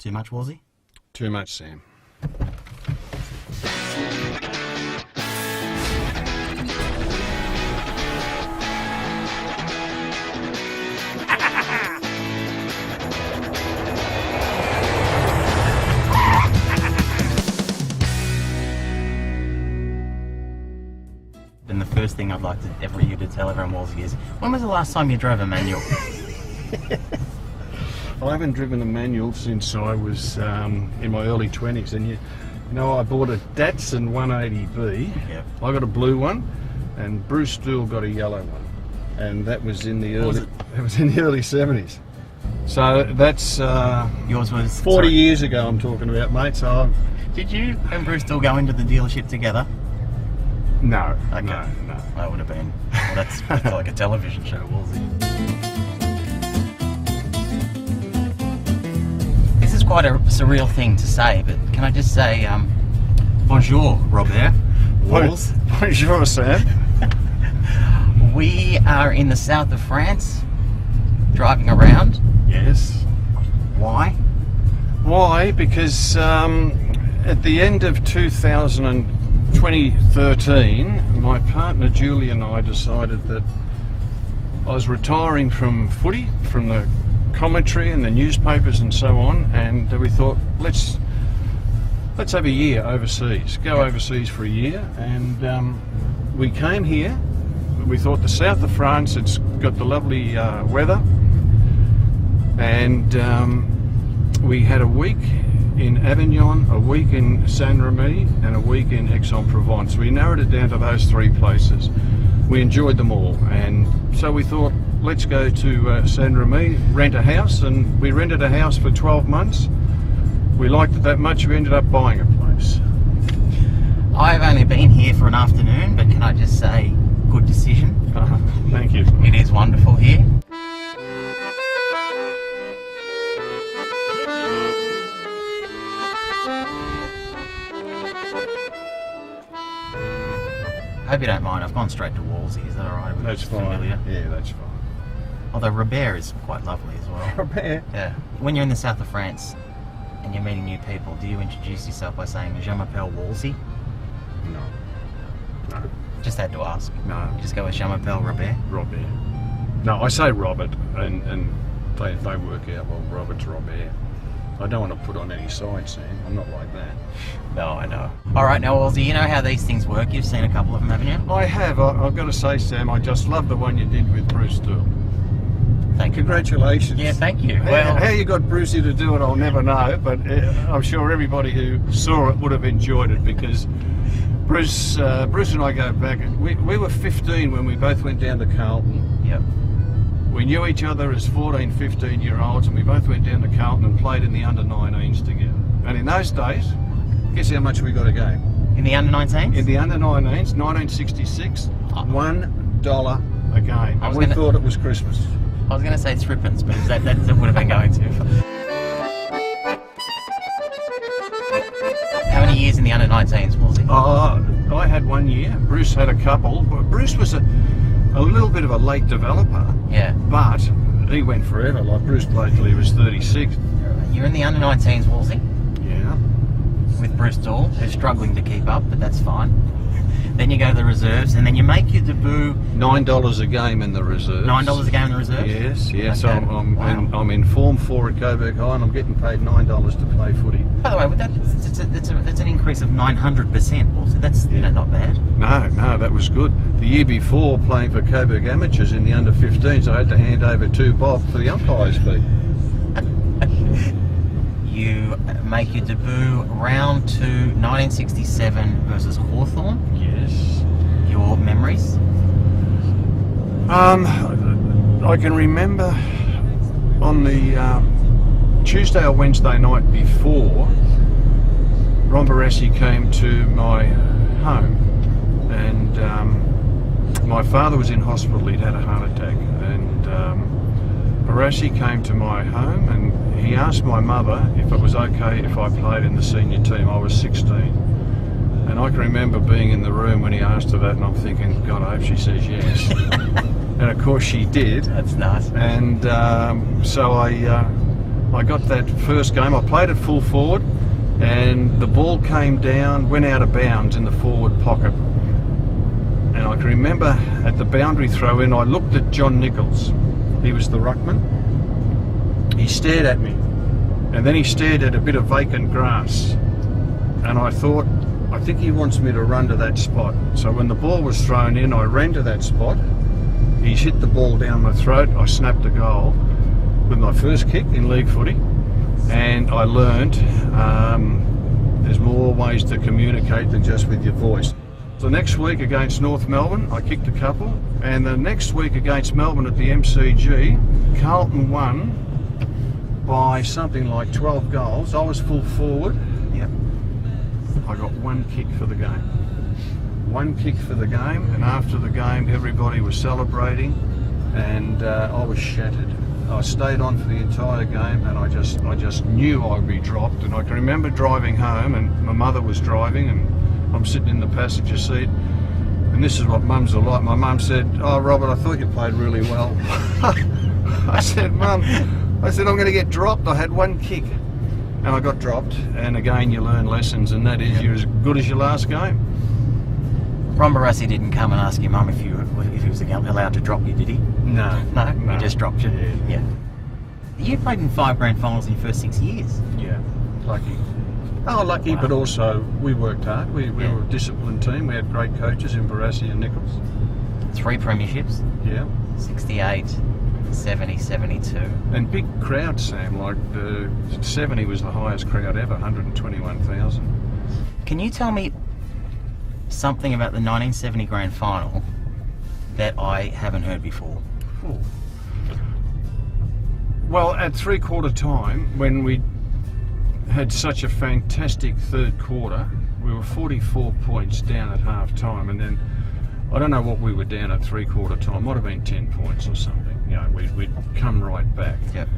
Too much, Wolsey? Too much, Sam. And the first thing I'd like you to tell everyone, Wolsey, is when was the last time you drove a manual? I haven't driven a manual since I was in my early 20s, and you know, I bought a Datsun 180B. Yep. I got a blue one, and Bruce Stool got a yellow one, and that was in the early. It was in the early 70s. So that's Yours was 40 years ago. I'm talking about, mate. So Did you and Bruce still go into the dealership together? no, Okay. no. That would have been. Well, that's like a television show, Wolsey. This is quite a surreal thing to say, but can I just say, bonjour, Robert. Wolves. Bonjour, Sam. We are in the south of France, driving around. Yes. Why? Why? Because at the end of 2013, my partner Julie and I decided that I was retiring from footy, from the commentary and the newspapers and so on, and we thought, let's have a year overseas, go overseas for a year, and we came here. We thought the south of France, it's got the lovely weather, and we had a week in Avignon, a week in Saint-Remy, and a week in Aix-en-Provence. We narrowed it down to those three places. We enjoyed them all, and so we thought, let's go to Saint-Remy, rent a house, and we rented a house for 12 months. We liked it that much, we ended up buying a place. I've only been here for an afternoon, but can I just say, good decision. Thank you. It is wonderful here. I hope you don't mind, I've gone straight to Wolsey, is that alright? That's fine. Familiar. Yeah, that's fine. Although Robert is quite lovely as well. Robert? Yeah. When you're in the south of France and you're meeting new people, do you introduce yourself by saying, Je m'appelle Wolsey? No. No. Just had to ask. No. You just go with Je m'appelle Robert? Robert. No, I say Robert, and they work out, well, Robert's Robert. I don't want to put on any side, Sam. I'm not like that. No, I know. Alright, now Wolsey, you know how these things work. You've seen a couple of them, haven't you? I have. I've got to say, Sam, I just love the one you did with Bruce Stool. Thank you. Congratulations. Yeah, thank you. How you got Brucey to do it, I'll never know, but I'm sure everybody who saw it would have enjoyed it, because Bruce and I go back. We were 15 when we both went down to Carlton. Yep. We knew each other as 14, 15-year-olds, and we both went down to Carlton and played in the under-19s together. And in those days, guess how much we got a game? In the under-19s? In the under-19s, 1966, $1 a game. And we thought it was Christmas. I was going to say threepence, but that would have been going too far. How many years in the under-19s, Wolsey? I had 1 year. Bruce had a couple. Bruce was a little bit of a late developer. Yeah. But he went forever. Like, Bruce played till he was 36. You're in the under-19s, Wolsey, Yeah. with Bruce Stool, who's struggling to keep up, but that's fine. Then you go to the reserves, and then you make your debut. $9 a game in the reserves. $9 a game in the reserves? Yes. Okay. I'm in Form 4 at Coburg High, and I'm getting paid $9 to play footy. By the way, that's an increase of 900%, Wolsey. That's not bad. No, that was good. The year before, playing for Coburg Amateurs in the under-15s, I had to hand over to Bob for the umpire's fee. You make your debut round 2, 1967 versus Hawthorn. Yes. Your memories? I can remember on the Tuesday or Wednesday night before, Ron Barassi came to my home, and my father was in hospital. He'd had a heart attack, and Barassi came to my home, and he asked my mother if it was okay if I played in the senior team. I was 16, and I can remember being in the room when he asked her that, and I'm thinking, God, I hope she says yes. And of course she did. That's nice. And so I I got that first game. I played it full forward, and the ball came down, went out of bounds in the forward pocket. And I can remember at the boundary throw in, I looked at John Nichols. He was the ruckman. He stared at me, and then he stared at a bit of vacant grass. And I thought, I think he wants me to run to that spot. So when the ball was thrown in, I ran to that spot. He's hit the ball down my throat. I snapped a goal with my first kick in league footy. And I learned there's more ways to communicate than just with your voice. The next week against North Melbourne, I kicked a couple. And the next week against Melbourne at the MCG, Carlton won by something like 12 goals. I was full forward. Yep. I got one kick for the game. One kick for the game, and after the game everybody was celebrating, and I was shattered. I stayed on for the entire game, and I just knew I'd be dropped. And I can remember driving home, and my mother was driving, and I'm sitting in the passenger seat, and this is what mums are like. My mum said, "Oh, Robert, I thought you played really well." I said, "Mum, I'm going to get dropped. I had one kick." And I got dropped, and again you learn lessons, and that is you're as good as your last game. Ron Barassi didn't come and ask your mum if he was allowed to drop you, did he? No. He just dropped you. Yeah. You played in 5 grand finals in your first 6 years. Yeah, lucky. Oh, lucky, Wow. but also we worked hard. We were a disciplined team. We had great coaches in Barassi and Nichols. 3 premierships, Yeah. 68, 70, 72. And big crowd, Sam, like 70 was the highest crowd ever, 121,000. Can you tell me something about the 1970 grand final that I haven't heard before? Well, at three-quarter time, when we had such a fantastic third quarter, we were 44 points down at half time, and then I don't know what we were down at three-quarter time. Might have been 10 points or something. You know, we'd come right back. Yep.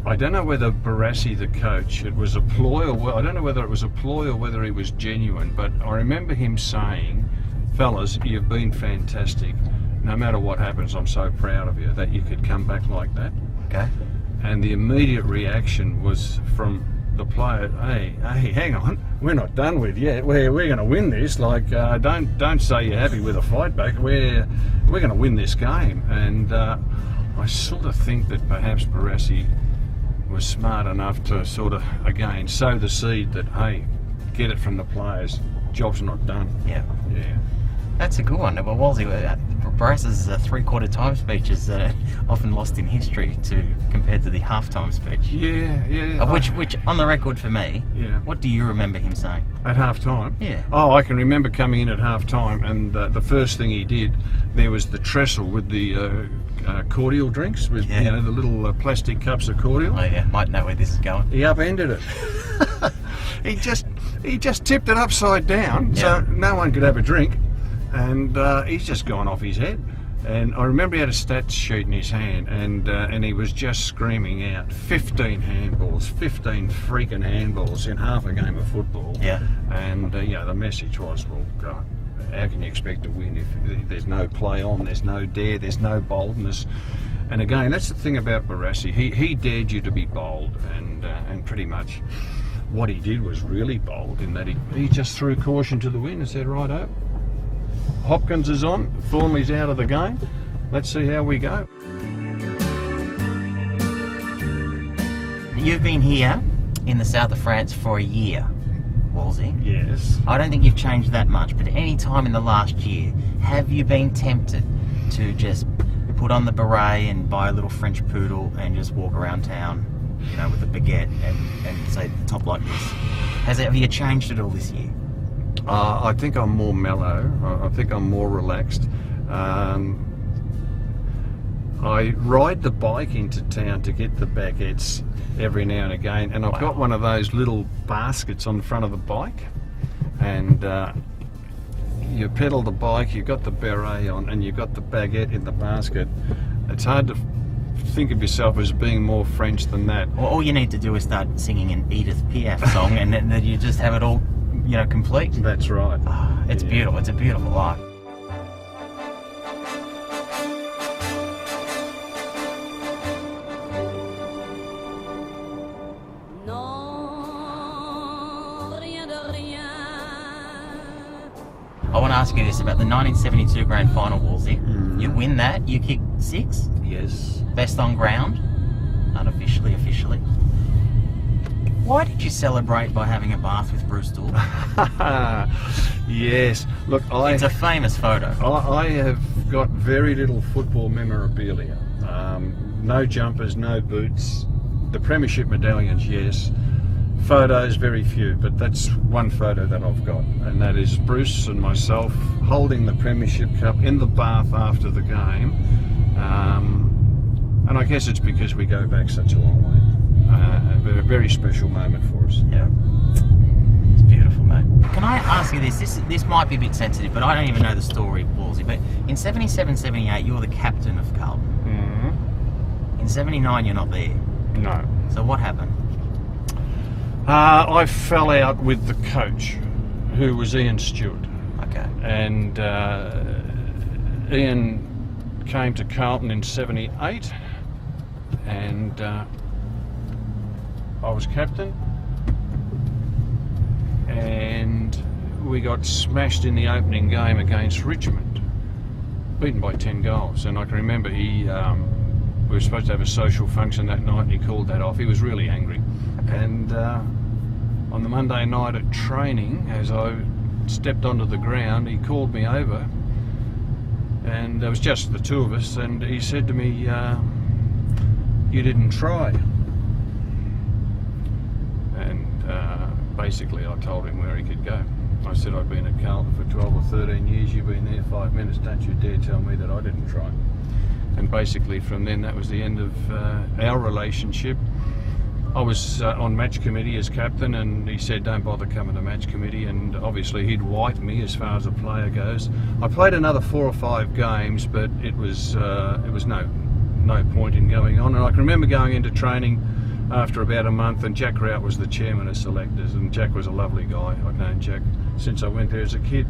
I don't know whether Barassi, the coach, it was a ploy, or I don't know whether it was a ploy or whether he was genuine, but I remember him saying, "Fellas, you've been fantastic. No matter what happens, I'm so proud of you that you could come back like that." Okay. And the immediate reaction was from the player, hey, hang on, we're not done with yet. We're going to win this. Like, don't say you're happy with a fight back. We're going to win this game. And I sort of think that perhaps Barassi was smart enough to sort of, again, sow the seed that, hey, get it from the players. Job's not done. Yeah. Yeah. That's a good one. Well, Wolsey, Barassa's 3/4 time speeches are often lost in history compared to the half-time speech. Yeah. Of which, on the record for me, Yeah. what do you remember him saying? At half time? Yeah. Oh, I can remember coming in at half time, and the first thing he did, there was the trestle with the cordial drinks, with Yeah. you know, the little plastic cups of cordial. Oh yeah, might know where this is going. He upended it. he just tipped it upside down, so no one could have a drink, and he's just gone off his head. And I remember he had a stats sheet in his hand, and he was just screaming out 15 handballs, 15 freaking handballs in half a game of football. Yeah. And the message was, well, God, how can you expect to win if there's no play on, there's no dare, there's no boldness? And again, that's the thing about Barassi. He dared you to be bold, and pretty much what he did was really bold in that he just threw caution to the wind and said, righto, Hopkins is on, Thornley's out of the game, let's see how we go. You've been here in the south of France for a year, Wolsey. Yes. I don't think you've changed that much, but any time in the last year, have you been tempted to just put on the beret and buy a little French poodle and just walk around town, you know, with a baguette and say top like this? Have you changed it all this year? I think I'm more mellow. I think I'm more relaxed. I ride the bike into town to get the baguettes every now and again, and I've got one of those little baskets on the front of the bike, and you pedal the bike, you've got the beret on, and you've got the baguette in the basket. It's hard to think of yourself as being more French than that. All you need to do is start singing an Edith Piaf song, and then you just have it all, you know, complete. That's right. It's beautiful. It's a beautiful life. ask you this about the 1972 Grand Final, Wolsey. You win that, you kick 6, Yes. best on ground, unofficially, officially. Why did you celebrate by having a bath with Bruce Dool? Yes. Look, It's a famous photo. I have got very little football memorabilia. No jumpers, no boots. The premiership medallions, yes. Photos, very few, but that's one photo that I've got, and that is Bruce and myself holding the premiership cup in the bath after the game. And I guess it's because we go back such a long way. A very special moment for us. Yeah. It's beautiful, mate. Can I ask you this? This might be a bit sensitive, but I don't even know the story, Wolsey. But in 77, 78, you were the captain of Carlton. In 79, you're not there. No. So what happened? I fell out with the coach, who was Ian Stewart. Okay. And Ian came to Carlton in 78, and I was captain, and we got smashed in the opening game against Richmond, beaten by 10 goals. And I can remember we were supposed to have a social function that night, and he called that off. He was really angry. And on the Monday night at training, as I stepped onto the ground, he called me over, and there was just the two of us, and he said to me, "You didn't try." And basically I told him where he could go. I said, "I've been at Carlton for 12 or 13 years, you've been there 5 minutes, don't you dare tell me that I didn't try." And basically from then, that was the end of our relationship. I was on match committee as captain, and he said, "Don't bother coming to match committee," and obviously he'd white me as far as a player goes. I played another 4 or 5 games, but it was no point in going on. And I can remember going into training after about a month, and Jack Rout was the chairman of selectors, and Jack was a lovely guy. I'd known Jack since I went there as a kid.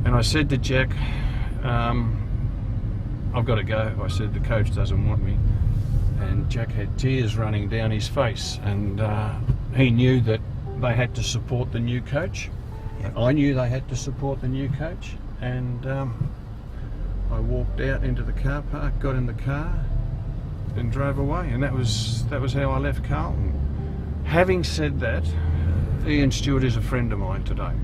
And I said to Jack, "I've got to go." I said, "The coach doesn't want me." And Jack had tears running down his face, and he knew that they had to support the new coach. Yep. I knew they had to support the new coach, and I walked out into the car park, got in the car, and drove away. And that was how I left Carlton. Having said that, Ian Stewart is a friend of mine today.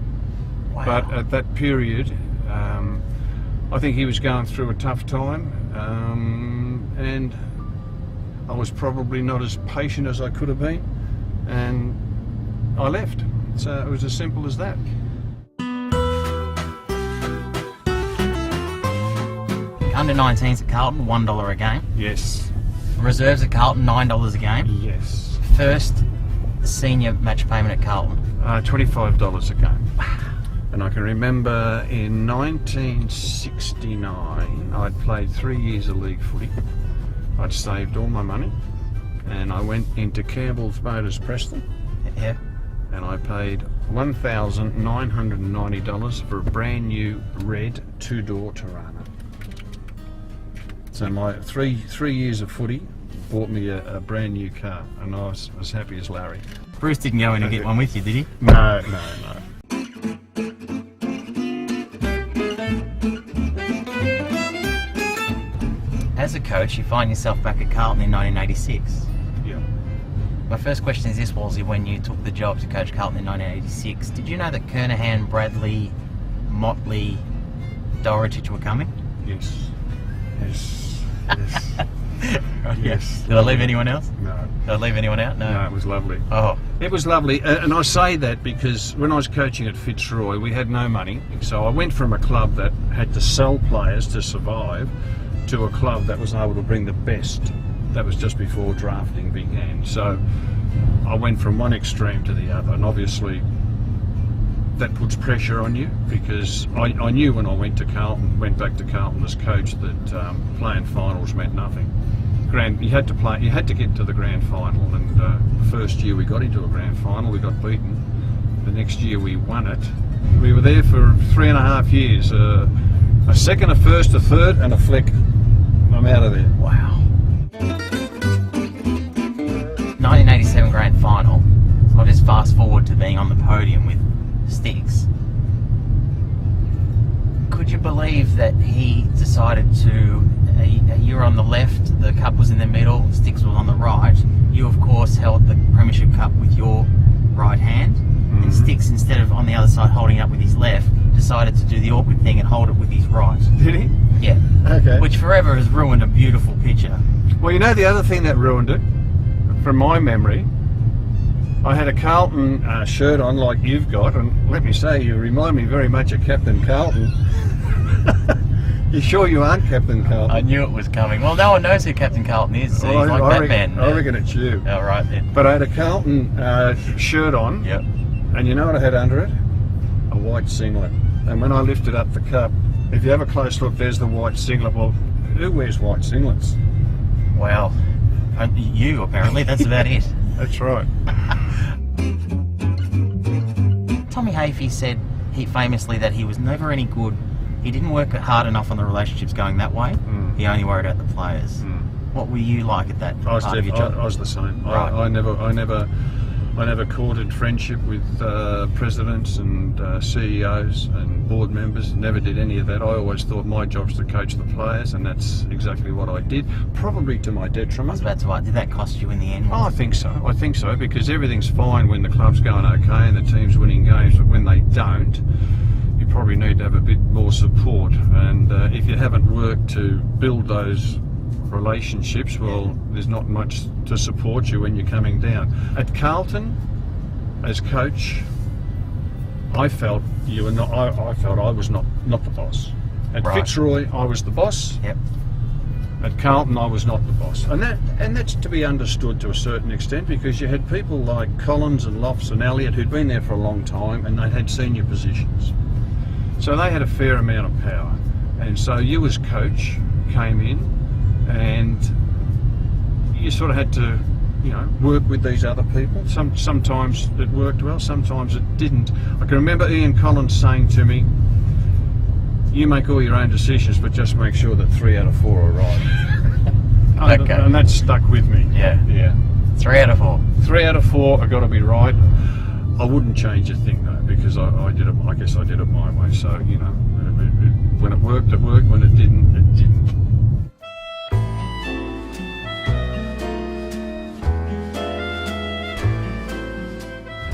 Wow. But at that period, I think he was going through a tough time, and I was probably not as patient as I could have been, and I left. So it was as simple as that. Under 19s at Carlton, $1 a game. Yes. Reserves at Carlton, $9 a game. Yes. First senior match payment at Carlton. $25 a game. And I can remember in 1969, I'd played 3 years of league footy. I'd saved all my money, and I went into Campbell's Motors Preston, Yeah. and I paid $1,990 for a brand new red 2-door Tirana. So my three years of footy bought me a brand new car, and I was as happy as Larry. Bruce didn't go in and get one with you, did he? No. As a coach, you find yourself back at Carlton in 1986. Yeah. My first question is this, Wolsey, when you took the job to coach Carlton in 1986, did you know that Kernahan, Bradley, Motley, Dorotich were coming? Yes. Yes. Did I leave anyone else? No. Did I leave anyone out? No, it was lovely. Oh, It was lovely, and I say that because when I was coaching at Fitzroy, we had no money, so I went from a club that had to sell players to survive to a club that was able to bring the best. That was just before drafting began. So I went from one extreme to the other, and obviously that puts pressure on you, because I knew when I went back to Carlton as coach, that playing finals meant nothing. You had to get to the grand final, and the first year we got into a grand final, we got beaten. The next year we won it. We were there for 3.5 years. A second, a first, a third, and a flick. I'm out of there. wow. 1987 grand final. I'll just fast forward to being on the podium with Sticks. could you believe that he decided to? You were on the left, the cup was in the middle, Sticks was on the right. You, of course, held the Premiership Cup with your right hand, and Sticks, instead of on the other side holding it up with his left, decided to do the awkward thing and hold it with his right. Did he? Yeah. Okay. Which forever has ruined a beautiful picture. Well, you know the other thing that ruined it, from my memory, I had a Carlton shirt on like you've got, and let me say, you remind me very much of Captain Carlton. You sure you aren't Captain Carlton? I knew it was coming. Well, no one knows who Captain Carlton is. So he's like Batman. I reckon it's you. Oh, right then. But I had a Carlton shirt on, Yep. and you know what I had under it? A white singlet. And when I lifted up the cup, if you have a close look, there's the white singlet. Well, who wears white singlets? Wow. You, apparently. That's about it. That's right. Tommy Hafey said famously that he was never any good. He didn't work hard enough on the relationships going that way. He only worried about the players. What were you like at that part of your job? I was the same. Right. I never courted friendship with presidents and CEOs and board members. Never did any of that. I always thought my job's to coach the players, and that's exactly what I did. Probably to my I was detriment. about to ask, did that cost you in the end? Oh, I think so. I think so, because everything's fine when the club's going okay and the team's winning games, but when they don't, you probably need to have a bit more support. And if you haven't worked to build those relationships, well, there's not much to support you when you're coming down. At Carlton, as coach, I felt you were not. I felt I was not the boss. At Right. Fitzroy, I was the boss. Yep. At Carlton, I was not the boss, and that's to be understood to a certain extent, because you had people like Collins and Lofts and Elliott who'd been there for a long time and they had senior positions, so they had a fair amount of power. And so you as coach came in, and you sort of had to, work with these other people. Sometimes it worked well, sometimes it didn't. I can remember Ian Collins saying to me, "You make all your own decisions, but just make sure that 3 out of 4 are right." Okay. And that stuck with me. Yeah. Yeah. 3 out of 4. 3 out of 4 have got to be right. I wouldn't change a thing though, because I did it. I guess I did it my way. So when it worked, it worked. When it didn't, it didn't.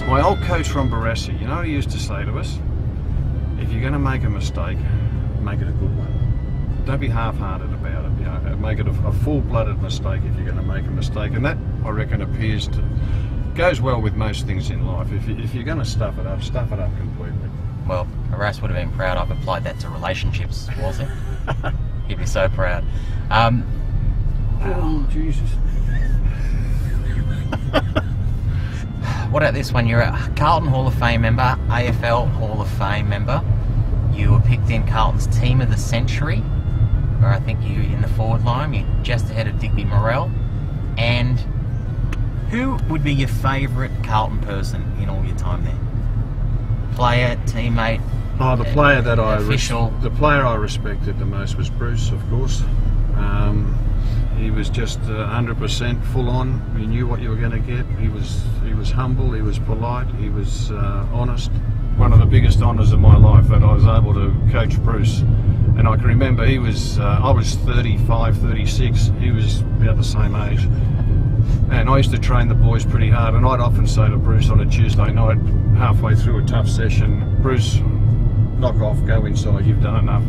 My old coach Ron Barassi, he used to say to us, if you're going to make a mistake, make it a good one. Don't be half-hearted about it. Make it a full-blooded mistake if you're going to make a mistake. And that, I reckon, goes well with most things in life. If you're going to stuff it up completely. Well, Harass would have been proud. I've applied that to relationships, was it? He'd be so proud. Oh, Jesus. What about this one? You're a Carlton Hall of Fame member, AFL Hall of Fame member. You were picked in Carlton's Team of the Century, where I think you in the forward line. You're just ahead of Digby Morrell. And who would be your favourite Carlton person in all your time there? Player, teammate? Oh, the player that official. the player I respected the most was Bruce, of course. He was just 100% full on. He knew what you were going to get. He was humble. He was polite. He was honest. One of the biggest honours of my life that I was able to coach Bruce. And I can remember I was 35, 36. He was about the same age. And I used to train the boys pretty hard. And I'd often say to Bruce on a Tuesday night, halfway through a tough session, "Bruce, knock off, go inside, you've done enough."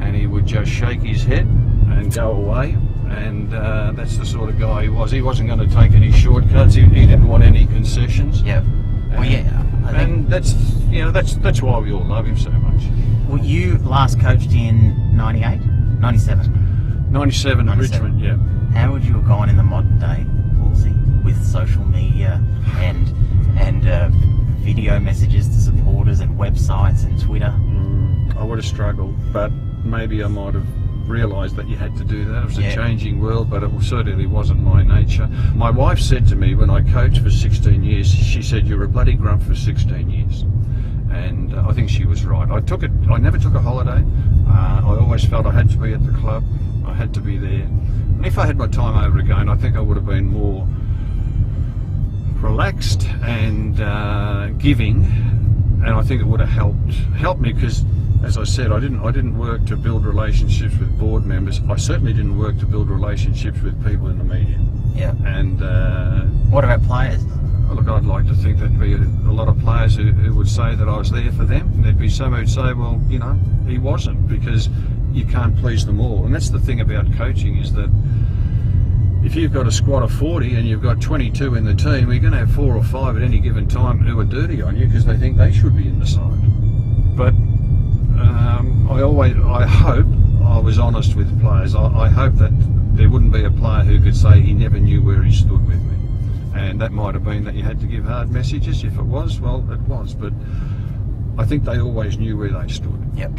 And he would just shake his head and go away. And that's the sort of guy he was. He wasn't going to take any shortcuts. He didn't want any concessions. Yeah. Well, yeah. And that's why we all love him so much. Well, you last coached in 98? 97? 97 at Richmond, yeah. How would you have gone in the modern day, Woolsey, with social media and video messages to supporters and websites and Twitter? I would have struggled, but maybe I might have realised that you had to do that. It was a changing world, but it certainly wasn't my nature. My wife said to me when I coached for 16 years, she said, "You're a bloody grump for 16 years." And I think she was right. I never took a holiday. I always felt I had to be at the club. I had to be there. And if I had my time over again, I think I would have been more relaxed and giving, and I think it would have helped me, because as I said, I didn't work to build relationships with board members. I certainly didn't work to build relationships with people in the media. Yeah. And What about players? look, I'd like to think there'd be a lot of players who would say that I was there for them. And there'd be some who'd say, well, you know, he wasn't, because you can't please them all. And that's the thing about coaching, is that if you've got a squad of 40 and you've got 22 in the team, you're going to have 4 or 5 at any given time who are dirty on you because they think they should be in the side. But I hope I was honest with players. I hope that there wouldn't be a player who could say he never knew where he stood with me. And that might have been that you had to give hard messages. If it was, well, it was. But I think they always knew where they stood. Yep.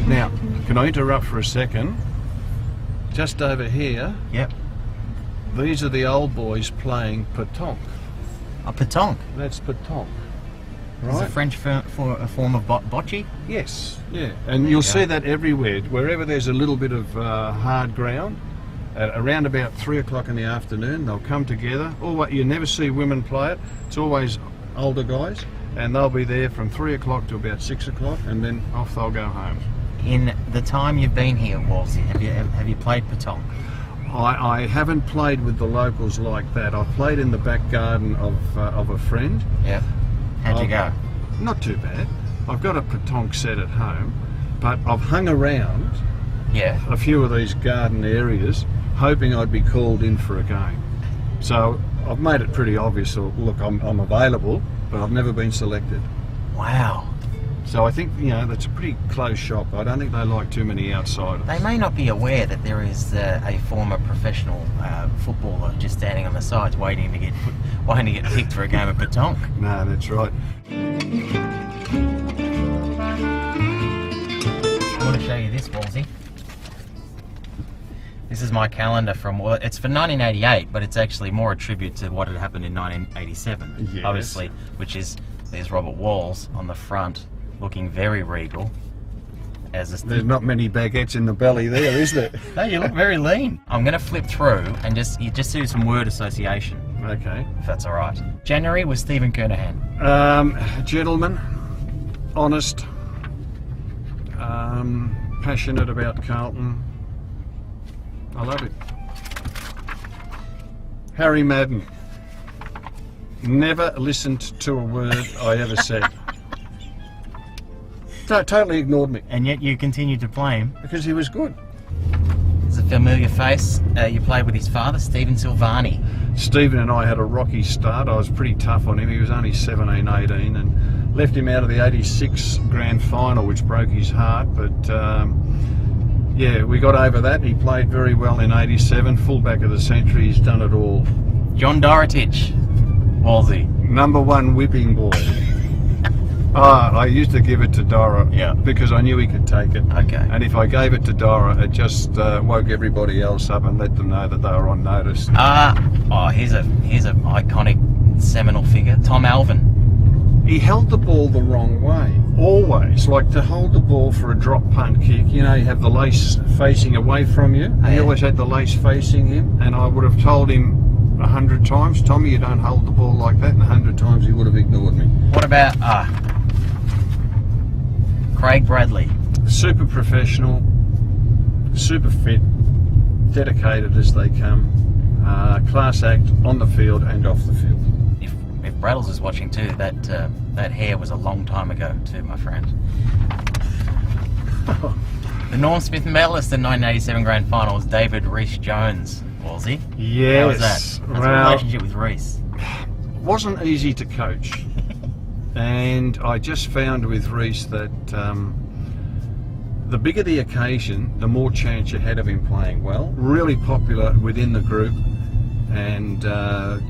Now, can I interrupt for a second? Just over here, Yep. these are the old boys playing petanque. A petanque. That's petanque. Is it French for a form of bocce? Yes, yeah. And you'll see that everywhere. Wherever there's a little bit of hard ground, around about 3 o'clock in the afternoon, they'll come together. You never see women play it. It's always older guys, and they'll be there from 3 o'clock to about 6 o'clock, and then off they'll go home. In the time you've been here, Wolsey, have you played petanque? I haven't played with the locals like that. I've played in the back garden of a friend. Yep. How'd you go? Not too bad. I've got a petanque set at home, but I've hung around Yeah. a few of these garden areas hoping I'd be called in for a game. So I've made it pretty obvious, look, I'm available, but I've never been selected. Wow. So I think, you know, that's a pretty close shop. I don't think they like too many outsiders. They may not be aware that there is a former professional footballer just standing on the sides waiting to get picked for a game of petanque. No, that's right. I want to show you this, Wolsey. This is my calendar it's for 1988, but it's actually more a tribute to what had happened in 1987, Yes. obviously, there's Robert Walls on the front, looking very regal. There's not many baguettes in the belly there, is there? No, you look very lean. I'm going to flip through and just do some word association, Okay. if that's all right. January was Stephen Kernahan. Gentleman, honest, passionate about Carlton. I love it. Harry Madden. Never listened to a word I ever said. Totally ignored me. And yet you continued to play him. Because he was good. It's a familiar face. You played with his father, Stephen Silvani. Stephen and I had a rocky start. I was pretty tough on him. He was only 17, 18, and left him out of the 86 grand final, which broke his heart. But yeah, we got over that. He played very well in 87, fullback of the century. He's done it all. John Dorotich, Wolsey. Number one whipping boy. I used to give it to Dora, Yeah. because I knew he could take it. Okay. And if I gave it to Dora, it just woke everybody else up and let them know that they were on notice. Here's a iconic seminal figure, Tom Alvin. He held the ball the wrong way, always. Like to hold the ball for a drop punt kick, you know, you have the lace facing away from you. He Yeah. always had the lace facing him, and I would have told him 100 times, Tommy, you don't hold the ball like that, and 100 times he would have ignored me. What about Craig Bradley? Super professional, super fit, dedicated as they come, class act on the field and off the field. If Braddles is watching too, that hair was a long time ago too, my friend. The Norm Smith medalist in 1987 grand final was David Rhys-Jones, Wolsey. Yes. How was that? That's a relationship with Rhys. Wasn't easy to coach. And I just found with Rhys that the bigger the occasion, the more chance you had of him playing well. Really popular within the group, and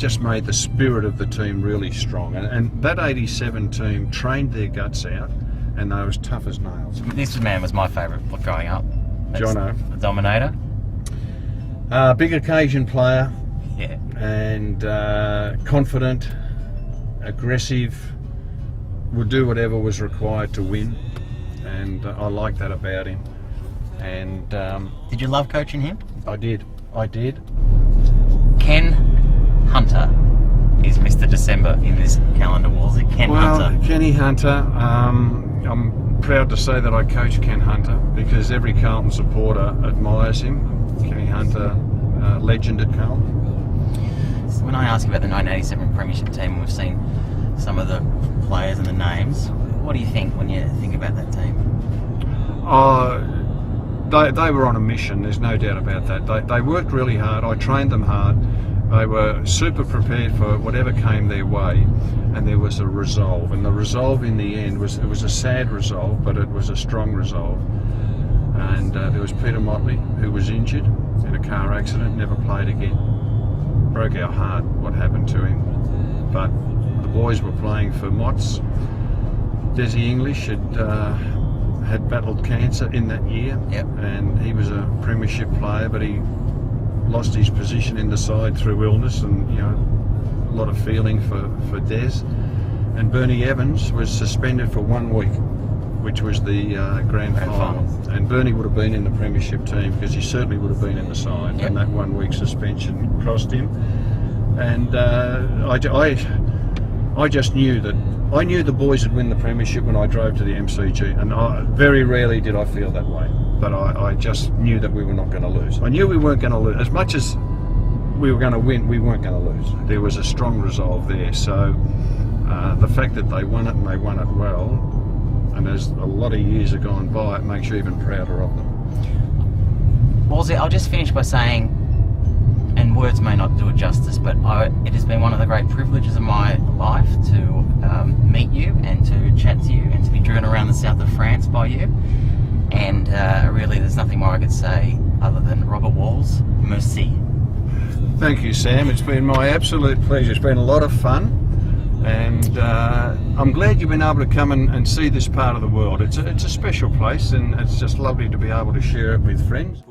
just made the spirit of the team really strong. And that 87 team trained their guts out, and they were as tough as nails. This man was my favourite growing up. Jono. The Dominator. Big occasion player, Yeah. and confident, aggressive, would do whatever was required to win, and I like that about him. And Did you love coaching him? I did. Ken Hunter is Mr. December in this calendar, Wolsey? Ken Hunter. Kenny Hunter. I'm proud to say that I coach Ken Hunter because every Carlton supporter admires him. Kenny Hunter, legend at Carlton. So when I ask you about the 1987 Premiership team, and we've seen some of the players and the names, what do you think when you think about that team? They were on a mission, there's no doubt about that. They worked really hard, I trained them hard. They were super prepared for whatever came their way, and there was a resolve. And the resolve in the end was a sad resolve, but it was a strong resolve. And there was Peter Motley, who was injured in a car accident, never played again. Broke our heart what happened to him. But the boys were playing for Mott's. Desi English had battled cancer in that year, and he was a premiership player, but he lost his position in the side through illness, and a lot of feeling for Des. And Bernie Evans was suspended for 1 week, which was the grand final. And Bernie would have been in the premiership team because he certainly would have been in the side, and that 1 week suspension cost him. And I just knew that I knew the boys would win the premiership when I drove to the MCG, and very rarely did I feel that way. But I just knew that we were not going to lose. I knew we weren't going to lose. As much as we were going to win, we weren't going to lose. There was a strong resolve there. So the fact that they won it, and they won it well, and as a lot of years have gone by, it makes you even prouder of them. Wolsey, I'll just finish by saying, and words may not do it justice, but it has been one of the great privileges of my life to meet you and to chat to you and to be driven around the south of France by you. And really, there's nothing more I could say other than Robert Walls, merci. Thank you, Sam. It's been my absolute pleasure. It's been a lot of fun, and I'm glad you've been able to come and see this part of the world. It's a special place, and it's just lovely to be able to share it with friends.